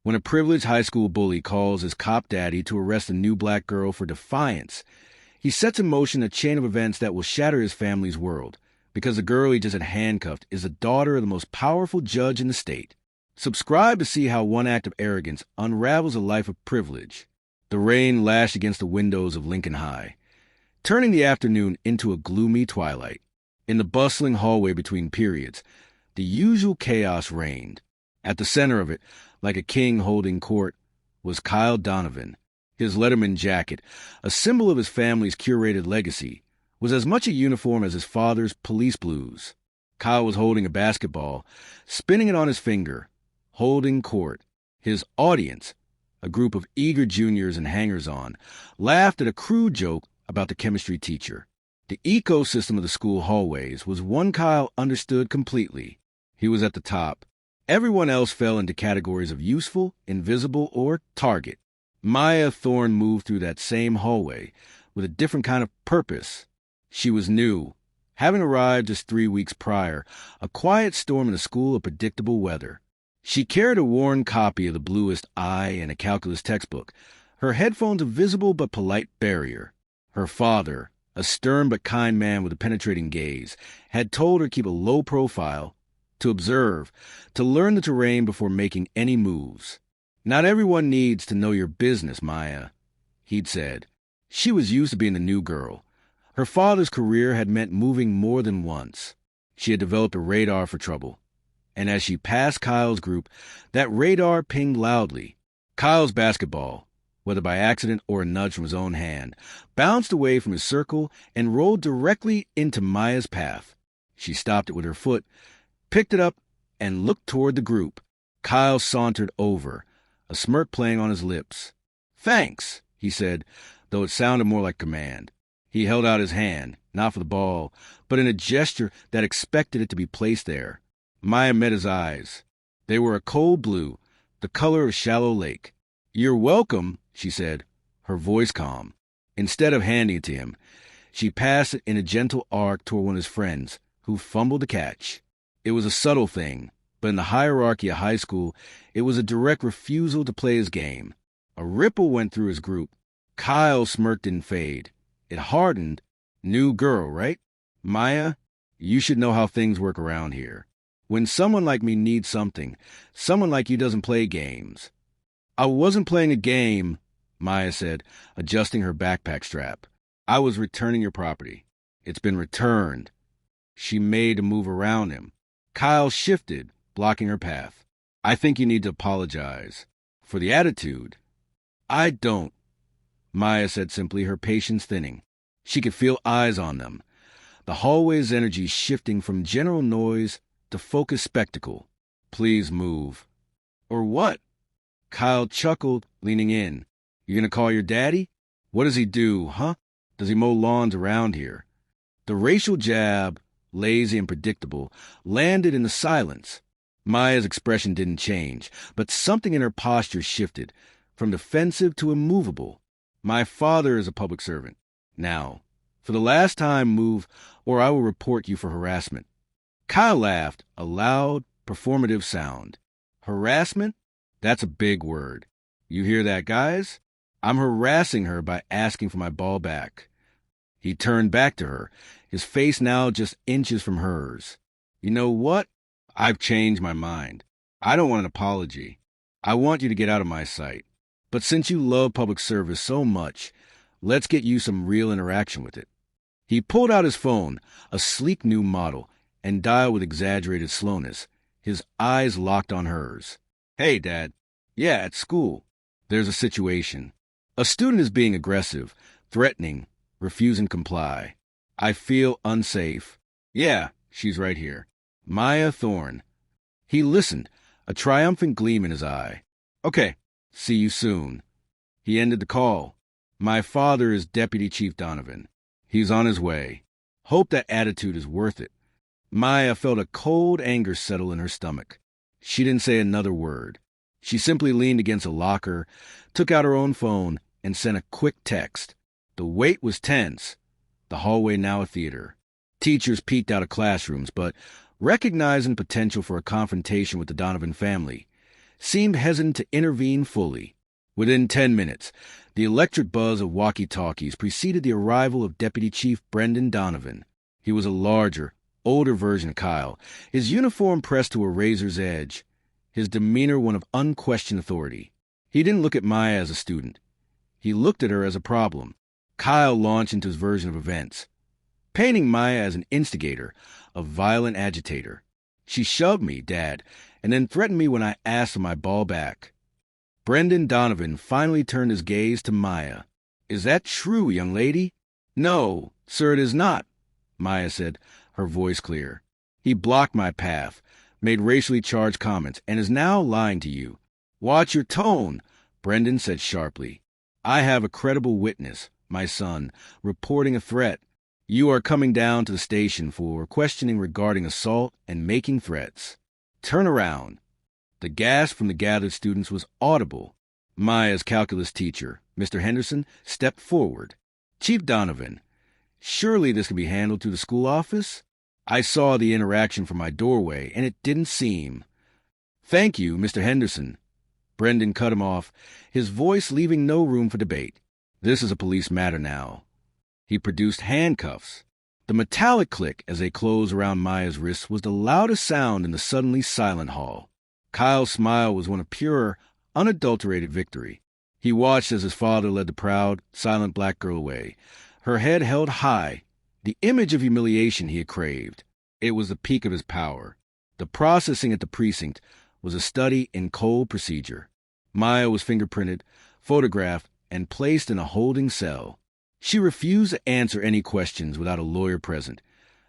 when a privileged high school bully calls his cop daddy to arrest a new black girl for defiance. He sets in motion a chain of events that will shatter his family's world, because the girl he just had handcuffed is the daughter of the most powerful judge in the state. Subscribe to see how one act of arrogance unravels a life of privilege. The rain lashed against the windows of Lincoln High, turning the afternoon into a gloomy twilight. In the bustling hallway between periods, the usual chaos reigned. At the center of it, like a king holding court, was Kyle Donovan. His Letterman jacket, a symbol of his family's curated legacy, was as much a uniform as his father's police blues. Kyle was holding a basketball, spinning it on his finger, holding court. His audience, a group of eager juniors and hangers-on, laughed at a crude joke about the chemistry teacher. The ecosystem of the school hallways was one Kyle understood completely. He was at the top. Everyone else fell into categories of useful, invisible, or target. Maya Thorne moved through that same hallway with a different kind of purpose. She was new, having arrived just 3 weeks prior, a quiet storm in a school of predictable weather. She carried a worn copy of The Bluest Eye and a calculus textbook, her headphones a visible but polite barrier. Her father, a stern but kind man with a penetrating gaze, had told her to keep a low profile, to observe, to learn the terrain before making any moves. "Not everyone needs to know your business, Maya," he'd said. She was used to being the new girl. Her father's career had meant moving more than once. She had developed a radar for trouble. And as she passed Kyle's group, that radar pinged loudly. Kyle's basketball, whether by accident or a nudge from his own hand, bounced away from his circle and rolled directly into Maya's path. She stopped it with her foot, picked it up, and looked toward the group. Kyle sauntered over, a smirk playing on his lips. "Thanks," he said, though it sounded more like command. He held out his hand, not for the ball, but in a gesture that expected it to be placed there. Maya met his eyes. They were a cold blue, the color of a shallow lake. "You're welcome," she said, her voice calm. Instead of handing it to him, she passed it in a gentle arc toward one of his friends, who fumbled the catch. It was a subtle thing, but in the hierarchy of high school, it was a direct refusal to play his game. A ripple went through his group. Kyle's smirk didn't fade. It hardened. "New girl, right? Maya, you should know how things work around here. When someone like me needs something, someone like you doesn't play games." "I wasn't playing a game," Maya said, adjusting her backpack strap. "I was returning your property." "It's been returned." She made a move around him. Kyle shifted, blocking her path. "I think you need to apologize for the attitude." "I don't," Maya said simply, her patience thinning. She could feel eyes on them, the hallway's energy shifting from general noise to focused spectacle. "Please move." "Or what?" Kyle chuckled, leaning in. "You gonna call your daddy? What does he do, huh? Does he mow lawns around here?" The racial jab, lazy and predictable, landed in the silence. Maya's expression didn't change, but something in her posture shifted, from defensive to immovable. "My father is a public servant. Now, for the last time, move, or I will report you for harassment." Kyle laughed, a loud, performative sound. "Harassment? That's a big word. You hear that, guys? I'm harassing her by asking for my ball back." He turned back to her, his face now just inches from hers. "You know what? I've changed my mind. I don't want an apology. I want you to get out of my sight. But since you love public service so much, let's get you some real interaction with it." He pulled out his phone, a sleek new model, and dialed with exaggerated slowness, his eyes locked on hers. "Hey, Dad. Yeah, at school. There's a situation. A student is being aggressive, threatening, refusing to comply. I feel unsafe." "Yeah, she's right here. Maya Thorne." He listened, a triumphant gleam in his eye. "Okay, see you soon." He ended the call. "My father is Deputy Chief Donovan. He's on his way. Hope that attitude is worth it." Maya felt a cold anger settle in her stomach. She didn't say another word. She simply leaned against a locker, took out her own phone, and sent a quick text. The wait was tense, the hallway now a theater. Teachers peeked out of classrooms, but recognizing potential for a confrontation with the Donovan family, seemed hesitant to intervene fully. Within 10 minutes, the electric buzz of walkie-talkies preceded the arrival of Deputy Chief Brendan Donovan. He was a larger, older version of Kyle, his uniform pressed to a razor's edge, his demeanor one of unquestioned authority. He didn't look at Maya as a student. He looked at her as a problem. Kyle launched into his version of events, painting Maya as an instigator, a violent agitator. She shoved me, Dad, and then threatened me when I asked for my ball back. Brendan Donovan finally turned his gaze to Maya. Is that true, young lady? No, sir, it is not, Maya said, her voice clear. He blocked my path, made racially charged comments, and is now lying to you. Watch your tone, Brendan said sharply. I have a credible witness, my son, reporting a threat. You are coming down to the station for questioning regarding assault and making threats. Turn around. The gasp from the gathered students was audible. Maya's calculus teacher, Mr. Henderson, stepped forward. Chief Donovan, surely this can be handled through the school office? I saw the interaction from my doorway, and it didn't seem. Thank you, Mr. Henderson. Brendan cut him off, his voice leaving no room for debate. This is a police matter now. He produced handcuffs. The metallic click as they closed around Maya's wrists was the loudest sound in the suddenly silent hall. Kyle's smile was one of pure, unadulterated victory. He watched as his father led the proud, silent black girl away, her head held high, the image of humiliation he had craved. It was the peak of his power. The processing at the precinct was a study in cold procedure. Maya was fingerprinted, photographed, and placed in a holding cell. She refused to answer any questions without a lawyer present,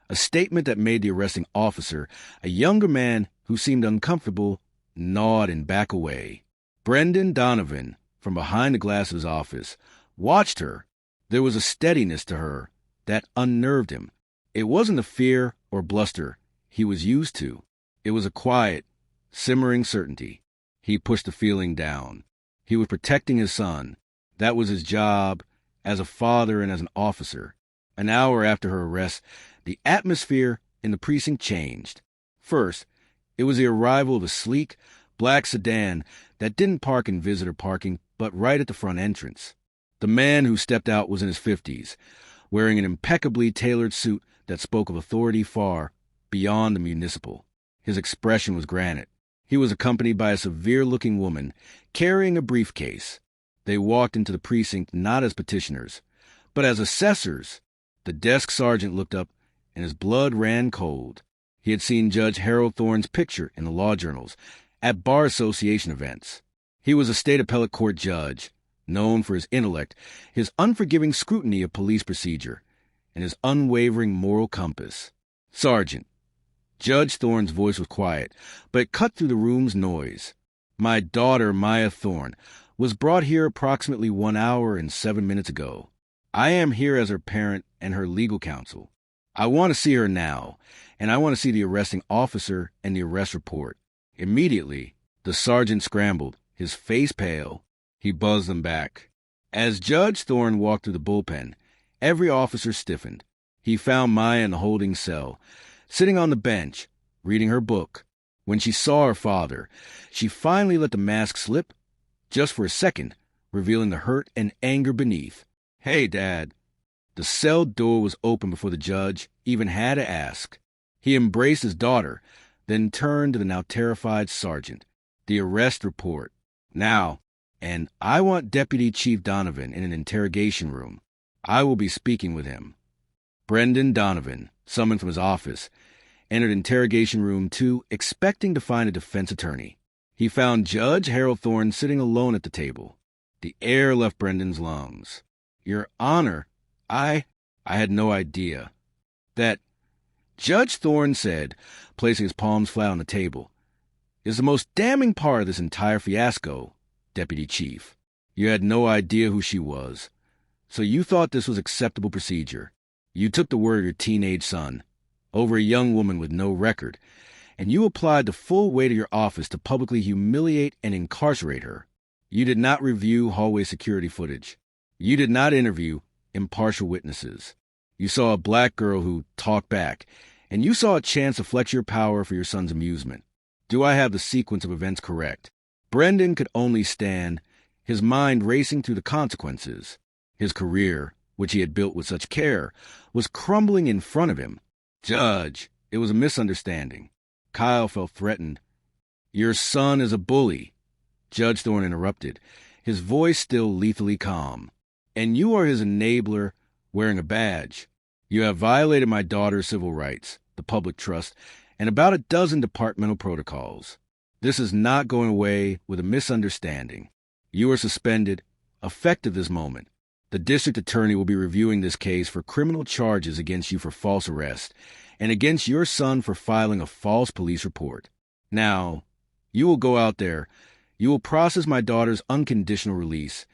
a statement that made the arresting officer, a younger man who seemed uncomfortable, nod and back away. Brendan Donovan, from behind the glass of his office, watched her. There was a steadiness to her that unnerved him. It wasn't the fear or bluster he was used to. It was a quiet, simmering certainty. He pushed the feeling down. He was protecting his son. That was his job as a father and as an officer. An hour after her arrest, the atmosphere in the precinct changed. First, it was the arrival of a sleek, black sedan that didn't park in visitor parking, but right at the front entrance. The man who stepped out was in his 50s, wearing an impeccably tailored suit that spoke of authority far beyond the municipal. His expression was granite. He was accompanied by a severe-looking woman carrying a briefcase. They walked into the precinct not as petitioners, but as assessors. The desk sergeant looked up, and his blood ran cold. He had seen Judge Harold Thorne's picture in the law journals, at Bar Association events. He was a state appellate court judge, known for his intellect, his unforgiving scrutiny of police procedure, and his unwavering moral compass. Sergeant. Judge Thorne's voice was quiet, but it cut through the room's noise. My daughter, Maya Thorne, was brought here approximately 1 hour and 7 minutes ago. I am here as her parent and her legal counsel. I want to see her now, and I want to see the arresting officer and the arrest report. Immediately, the sergeant scrambled, his face pale. He buzzed them back. As Judge Thorne walked through the bullpen, every officer stiffened. He found Maya in the holding cell, sitting on the bench, reading her book. When she saw her father, she finally let the mask slip, just for a second, revealing the hurt and anger beneath. Hey, Dad. The cell door was open before the judge even had to ask. He embraced his daughter, then turned to the now terrified sergeant. The arrest report. Now, and I want Deputy Chief Donovan in an interrogation room. I will be speaking with him. Brendan Donovan, summoned from his office, entered interrogation room 2, expecting to find a defense attorney. He found Judge Harold Thorne sitting alone at the table. The air left Brendan's lungs. Your Honor, I had no idea. That, Judge Thorne said, placing his palms flat on the table, is the most damning part of this entire fiasco, Deputy Chief. You had no idea who she was, so you thought this was acceptable procedure. You took the word of your teenage son over a young woman with no record, and you applied the full weight of your office to publicly humiliate and incarcerate her. You did not review hallway security footage. You did not interview impartial witnesses. You saw a black girl who talked back, and you saw a chance to flex your power for your son's amusement. Do I have the sequence of events correct? Brendan could only stand, his mind racing through the consequences. His career, which he had built with such care, was crumbling in front of him. "Judge, it was a misunderstanding." Kyle felt threatened. "Your son is a bully," Judge Thorne interrupted, his voice still lethally calm. "And you are his enabler wearing a badge. You have violated my daughter's civil rights, the public trust, and about a dozen departmental protocols. This is not going away with a misunderstanding. You are suspended, effective this moment. The district attorney will be reviewing this case for criminal charges against you for false arrest and against your son for filing a false police report. Now, you will go out there, you will process my daughter's unconditional release,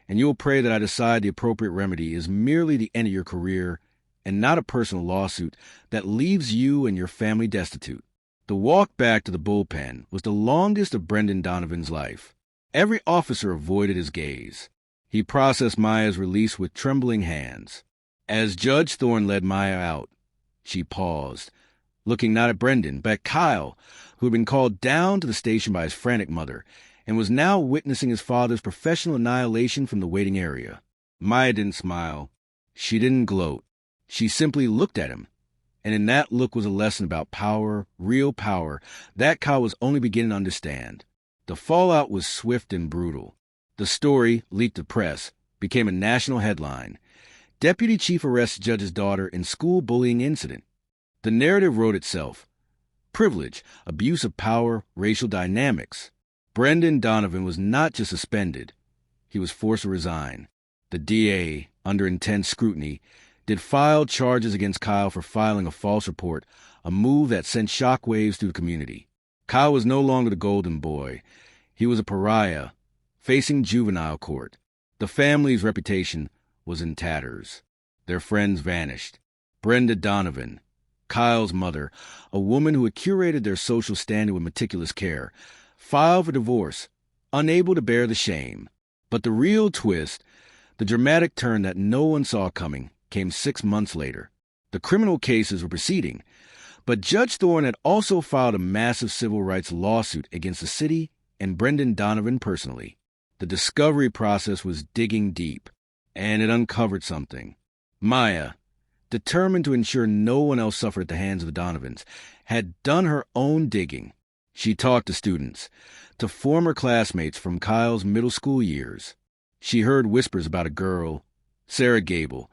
and you will pray that I decide the appropriate remedy is merely the end of your career and not a personal lawsuit that leaves you and your family destitute." The walk back to the bullpen was the longest of Brendan Donovan's life. Every officer avoided his gaze. He processed Maya's release with trembling hands. As Judge Thorne led Maya out, she paused, looking not at Brendan, but at Kyle, who had been called down to the station by his frantic mother, and was now witnessing his father's professional annihilation from the waiting area. Maya didn't smile. She didn't gloat. She simply looked at him. And in that look was a lesson about power, real power, that Kyle was only beginning to understand. The fallout was swift and brutal. The story, leaked to press, became a national headline. Deputy Chief arrests judge's daughter in school bullying incident. The narrative wrote itself. Privilege, abuse of power, racial dynamics. Brendan Donovan was not just suspended. He was forced to resign. The DA, under intense scrutiny, did file charges against Kyle for filing a false report, a move that sent shockwaves through the community. Kyle was no longer the golden boy. He was a pariah, facing juvenile court. The family's reputation was in tatters. Their friends vanished. Brenda Donovan, Kyle's mother, a woman who had curated their social standing with meticulous care, filed for divorce, unable to bear the shame. But the real twist, the dramatic turn that no one saw coming, came 6 months later. The criminal cases were proceeding, but Judge Thorne had also filed a massive civil rights lawsuit against the city and Brendan Donovan personally. The discovery process was digging deep, and it uncovered something. Maya, determined to ensure no one else suffered at the hands of the Donovans, had done her own digging. She talked to students, to former classmates from Kyle's middle school years. She heard whispers about a girl, Sarah Gable,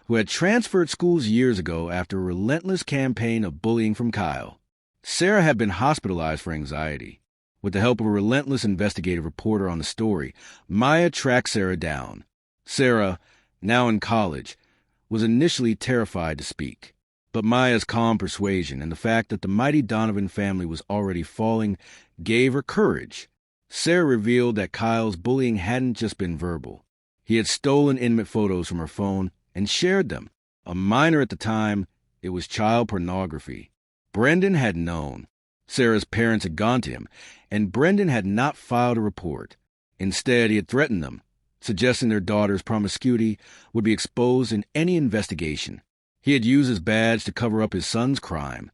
who had transferred schools years ago after a relentless campaign of bullying from Kyle. Sarah had been hospitalized for anxiety. With the help of a relentless investigative reporter on the story, Maya tracked Sarah down. Sarah, now in college, was initially terrified to speak. But Maya's calm persuasion and the fact that the mighty Donovan family was already falling gave her courage. Sarah revealed that Kyle's bullying hadn't just been verbal. He had stolen intimate photos from her phone and shared them. A minor at the time, it was child pornography. Brendan had known. Sarah's parents had gone to him, and Brendan had not filed a report. Instead, he had threatened them, suggesting their daughter's promiscuity would be exposed in any investigation. He had used his badge to cover up his son's crime,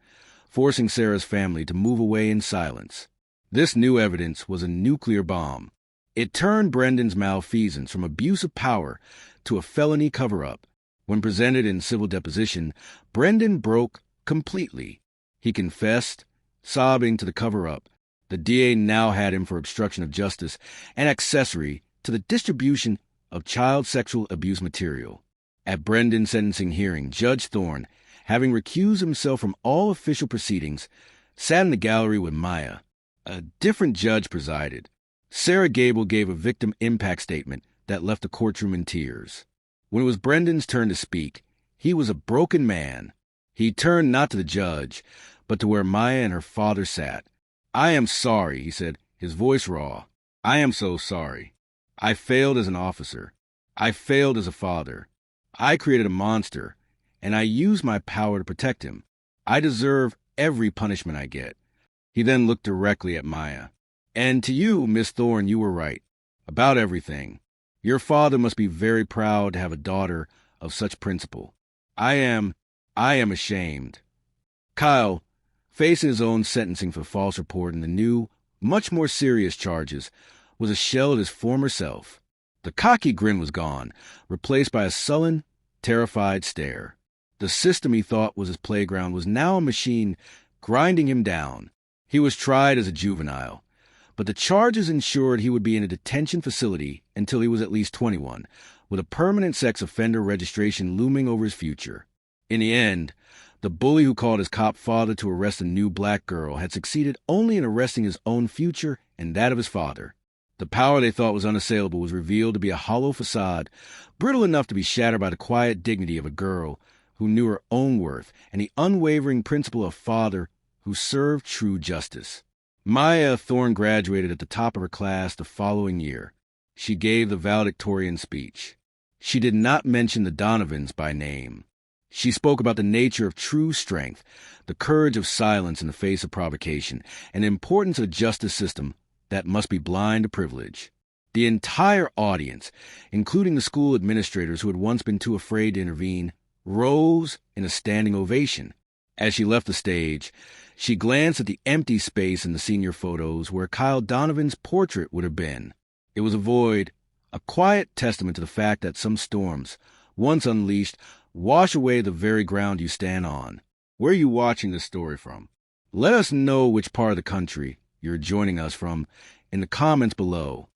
forcing Sarah's family to move away in silence. This new evidence was a nuclear bomb. It turned Brendan's malfeasance from abuse of power to a felony cover-up. When presented in civil deposition, Brendan broke completely. He confessed, sobbing to the cover-up. The DA now had him for obstruction of justice and accessory to the distribution of child sexual abuse material. At Brendan's sentencing hearing, Judge Thorne, having recused himself from all official proceedings, sat in the gallery with Maya. A different judge presided. Sarah Gable gave a victim impact statement that left the courtroom in tears. When it was Brendan's turn to speak, he was a broken man. He turned not to the judge, but to where Maya and her father sat. "I am sorry," he said, his voice raw. "I am so sorry. I failed as an officer. I failed as a father. I created a monster, and I used my power to protect him. I deserve every punishment I get." He then looked directly at Maya. "And to you, Miss Thorne, you were right. About everything. Your father must be very proud to have a daughter of such principle. I am ashamed." Kyle, facing his own sentencing for false report in the new, much more serious charges, was a shell of his former self. The cocky grin was gone, replaced by a sullen, terrified stare. The system he thought was his playground was now a machine grinding him down. He was tried as a juvenile, but the charges ensured he would be in a detention facility until he was at least 21, with a permanent sex offender registration looming over his future. In the end, the bully who called his cop father to arrest a new black girl had succeeded only in arresting his own future and that of his father. The power they thought was unassailable was revealed to be a hollow facade, brittle enough to be shattered by the quiet dignity of a girl who knew her own worth and the unwavering principle of a father who served true justice. Maya Thorne graduated at the top of her class the following year. She gave the valedictorian speech. She did not mention the Donovans by name. She spoke about the nature of true strength, the courage of silence in the face of provocation, and the importance of a justice system that must be blind to privilege. The entire audience, including the school administrators who had once been too afraid to intervene, rose in a standing ovation. As she left the stage, she glanced at the empty space in the senior photos where Kyle Donovan's portrait would have been. It was a void, a quiet testament to the fact that some storms, once unleashed, wash away the very ground you stand on. Where are you watching this story from? Let us know which part of the country you're joining us from in the comments below.